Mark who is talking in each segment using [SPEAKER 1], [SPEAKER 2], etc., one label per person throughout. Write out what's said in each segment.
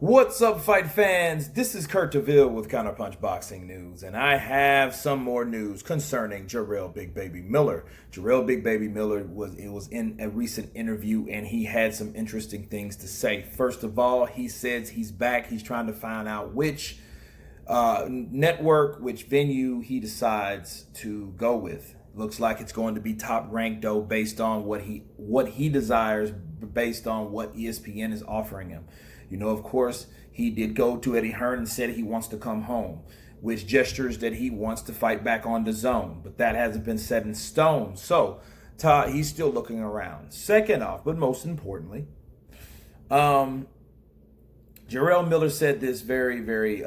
[SPEAKER 1] What's up, fight fans? This is Kurt DeVille with Counterpunch Boxing News, and I have some more news concerning Jarrell Big Baby Miller. Jarrell Big Baby Miller was in a recent interview, and he had some interesting things to say. First of all, he says he's back. He's trying to find out which network, which venue he decides to go with. Looks like it's going to be Top Rank, though, based on what he desires, based on what ESPN is offering him. You know, of course, he did go to Eddie Hearn and said he wants to come home, which gestures that he wants to fight back on the zone, but that hasn't been set in stone. So he's still looking around. Second off, but most importantly, Jarrell Miller said this very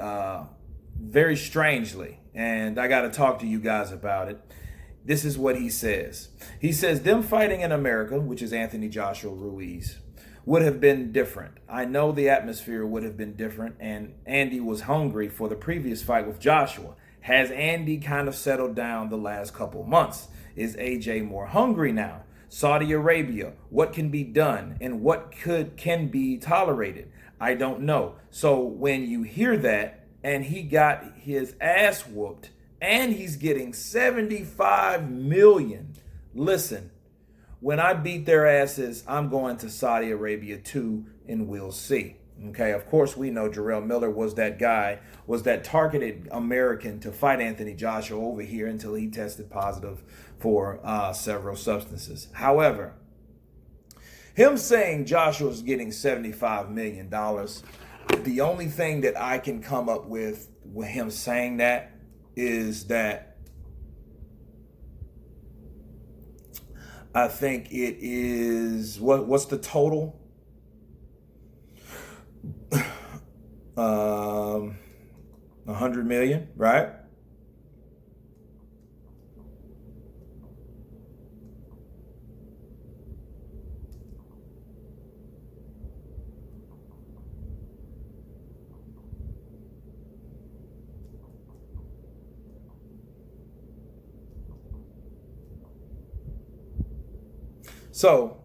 [SPEAKER 1] strangely, and I got to talk to you guys about it. This is what he says. He says, them fighting in America, which is Anthony Joshua Ruiz, would have been different. I know the atmosphere would have been different, and Andy was hungry for the previous fight with Joshua. Has Andy kind of settled down the last couple months? Is AJ more hungry now? Saudi Arabia, what can be done and what can be tolerated? I don't know. So when you hear that, and he got his ass whooped, and he's getting $75 million, listen, when I beat their asses, I'm going to Saudi Arabia too, and we'll see. Okay, of course, we know Jarrell Miller was that guy, was that targeted American to fight Anthony Joshua over here until he tested positive for several substances. However, him saying Joshua's getting $75 million, the only thing that I can come up with him saying that is that I think it is, what's the total? 100 million, right? So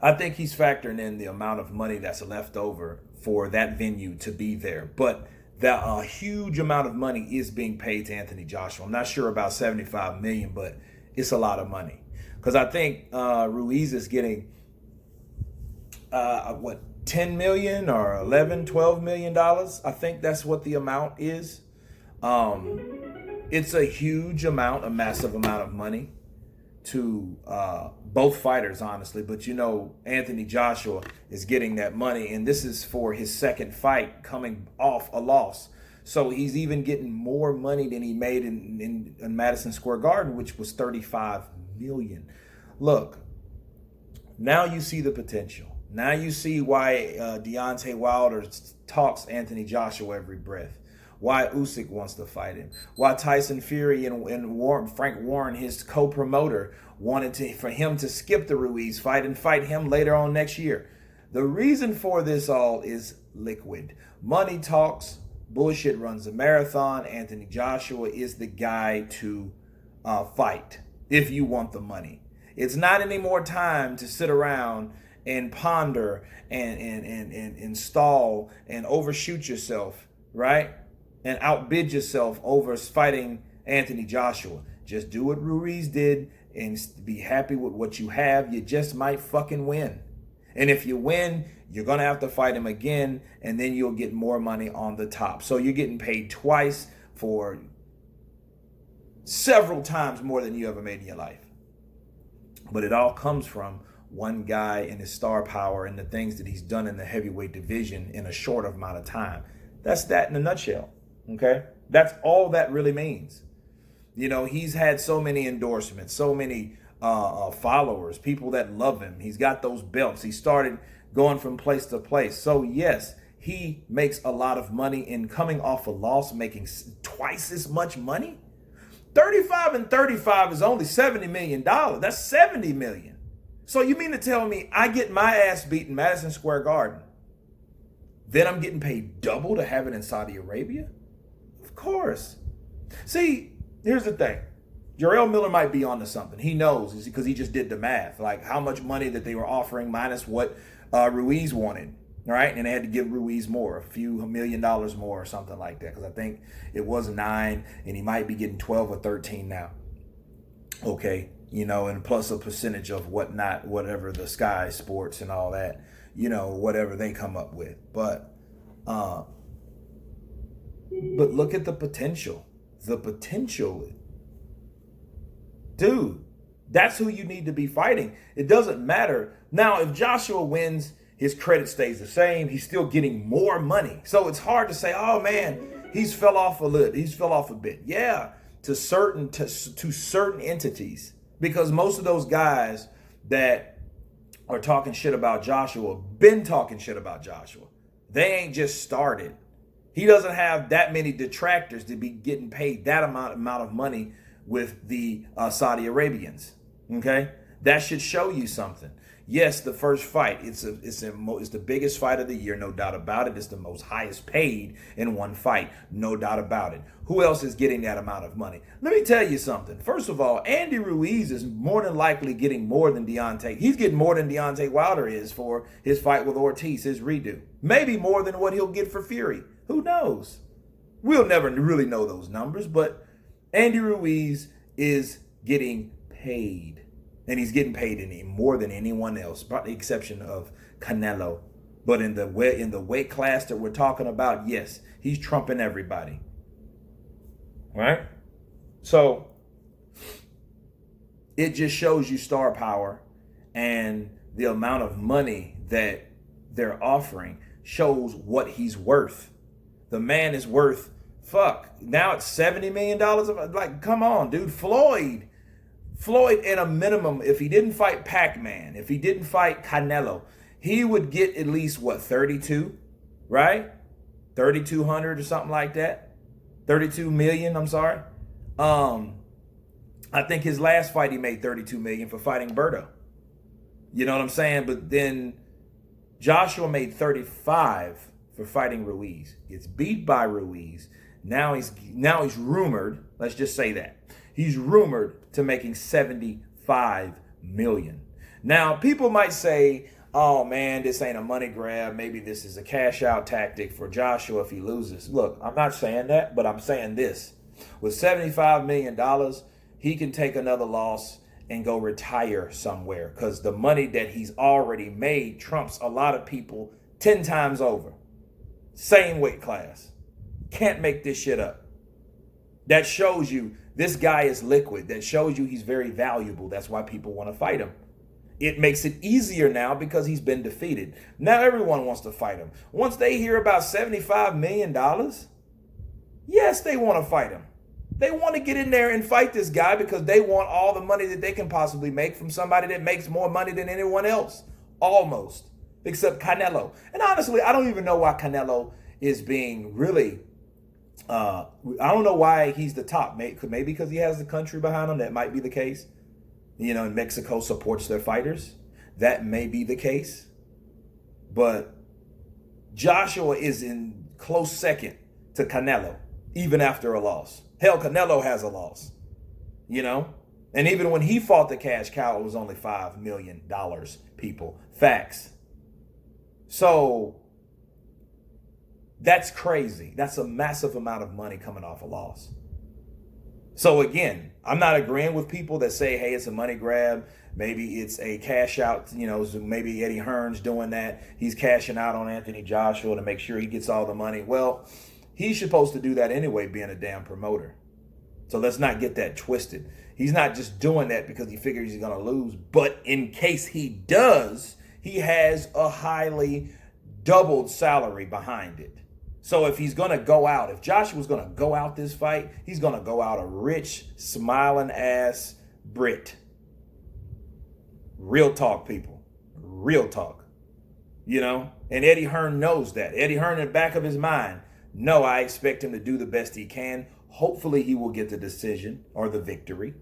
[SPEAKER 1] I think he's factoring in the amount of money that's left over for that venue to be there. But a huge amount of money is being paid to Anthony Joshua. I'm not sure about 75 million, but it's a lot of money. Because I think Ruiz is getting, 10 million or 11, 12 million dollars. I think that's what the amount is. It's a huge amount, a massive amount of money to both fighters, honestly. But you know, Anthony Joshua is getting that money, and this is for his second fight coming off a loss. So he's even getting more money than he made in Madison Square Garden, which was 35 million. Look, now you see the potential. Now you see why Deontay Wilder talks Anthony Joshua every breath. Why Usyk wants to fight him. Why Tyson Fury and Frank Warren, his co-promoter, wanted for him to skip the Ruiz fight and fight him later on next year. The reason for this all is liquid. Money talks, bullshit runs a marathon. Anthony Joshua is the guy to fight if you want the money. It's not any more time to sit around and ponder and stall and overshoot yourself, right? And outbid yourself over fighting Anthony Joshua. Just do what Ruiz did and be happy with what you have. You just might fucking win. And if you win, you're going to have to fight him again, and then you'll get more money on the top. So you're getting paid twice for several times more than you ever made in your life. But it all comes from one guy and his star power and the things that he's done in the heavyweight division in a short amount of time. That's that in a nutshell. Okay, that's all that really means. You know, he's had so many endorsements, so many followers, people that love him. He's got those belts. He started going from place to place. So yes, he makes a lot of money, and coming off a loss, making twice as much money. 35 and 35 is only $70 million. That's 70 million. So you mean to tell me I get my ass beat in Madison Square Garden, then I'm getting paid double to have it in Saudi Arabia? Of course. See, here's the thing. Jarrell Miller might be onto something. He knows because he just did the math. Like how much money that they were offering minus what Ruiz wanted. right? And they had to give Ruiz more, a few $1 million more or something like that, because I think it was 9, and he might be getting 12 or 13 now. Okay, and plus a percentage of whatever the Sky Sports and all that, whatever they come up with. But look at the potential. The potential, dude. That's who you need to be fighting. It doesn't matter. Now, if Joshua wins, his credit stays the same. He's still getting more money. So it's hard to say, oh man, he's fell off a bit. Yeah, to certain entities. Because most of those guys that are talking shit about Joshua been talking shit about Joshua. They ain't just started. He doesn't have that many detractors to be getting paid that amount of money with the Saudi Arabians. Okay, that should show you something. Yes, the first fight, it's the biggest fight of the year, no doubt about it. It's the most highest paid in one fight, no doubt about it. Who else is getting that amount of money? Let me tell you something. First of all, Andy Ruiz is more than likely getting more than Deontay. He's getting more than Deontay Wilder is for his fight with Ortiz, his redo. Maybe more than what he'll get for Fury. Who knows? We'll never really know those numbers, but Andy Ruiz is getting paid. And he's getting paid more than anyone else, by the exception of Canelo. But in the weight class that we're talking about, yes, he's trumping everybody. Right? So it just shows you star power, and the amount of money that they're offering shows what he's worth. The man is worth, now it's $70 million. Like, come on, dude. Floyd, at a minimum, if he didn't fight Pac-Man, if he didn't fight Canelo, he would get at least, 32, right? 3,200 or something like that. 32 million, I'm sorry. I think his last fight he made 32 million for fighting Berto. You know what I'm saying? But then Joshua made 35 for fighting Ruiz. Gets beat by Ruiz. Now he's rumored, let's just say that. He's rumored to making 75 million. Now, people might say, oh man, this ain't a money grab. Maybe this is a cash out tactic for Joshua if he loses. Look, I'm not saying that, but I'm saying this. With $75 million, he can take another loss and go retire somewhere, because the money that he's already made trumps a lot of people 10 times over. Same weight class. Can't make this shit up. That shows you this guy is liquid. That shows you he's very valuable. That's why people want to fight him. It makes it easier now because he's been defeated. Now everyone wants to fight him. Once they hear about $75 million, yes, they want to fight him. They want to get in there and fight this guy because they want all the money that they can possibly make from somebody that makes more money than anyone else. Almost. Except Canelo. And honestly, I don't even know why Canelo is being really... I don't know why he's the top. Maybe because he has the country behind him. That might be the case. And Mexico supports their fighters. That may be the case. But Joshua is in close second to Canelo, even after a loss. Hell, Canelo has a loss. And even when he fought the cash cow, it was only $5 million, people. Facts. So that's crazy. That's a massive amount of money coming off a loss. So again, I'm not agreeing with people that say, hey, it's a money grab. Maybe it's a cash out. Maybe Eddie Hearn's doing that. He's cashing out on Anthony Joshua to make sure he gets all the money. Well, he's supposed to do that anyway, being a damn promoter. So let's not get that twisted. He's not just doing that because he figures he's going to lose. But in case he does, he has a highly doubled salary behind it. So if he's going to go out, if Joshua's going to go out this fight, he's going to go out a rich, smiling ass Brit. Real talk, people. Real talk. And Eddie Hearn knows that. Eddie Hearn in the back of his mind, no, I expect him to do the best he can. Hopefully he will get the decision or the victory.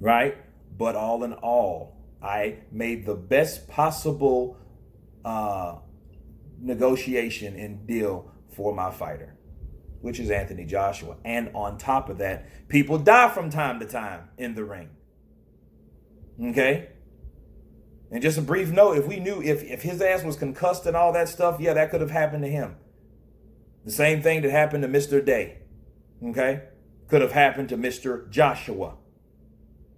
[SPEAKER 1] Right? But all in all, I made the best possible negotiation and deal for my fighter, which is Anthony Joshua. And on top of that, people die from time to time in the ring. Okay? And just a brief note, if we knew if his ass was concussed and all that stuff, yeah, that could have happened to him. The same thing that happened to Mr. Day, okay, could have happened to Mr. Joshua.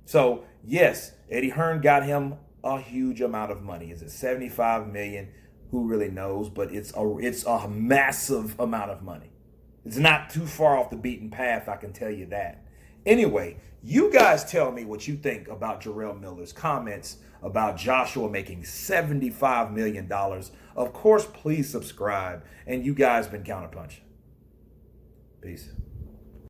[SPEAKER 1] So, yes, Eddie Hearn got him a huge amount of money. Is it 75 million? Who really knows? But it's a massive amount of money. It's not too far off the beaten path, I can tell you that. Anyway, you guys tell me what you think about Jarrell Miller's comments about Joshua making $75 million. Of course, please subscribe. And you guys been Counterpunch. Peace.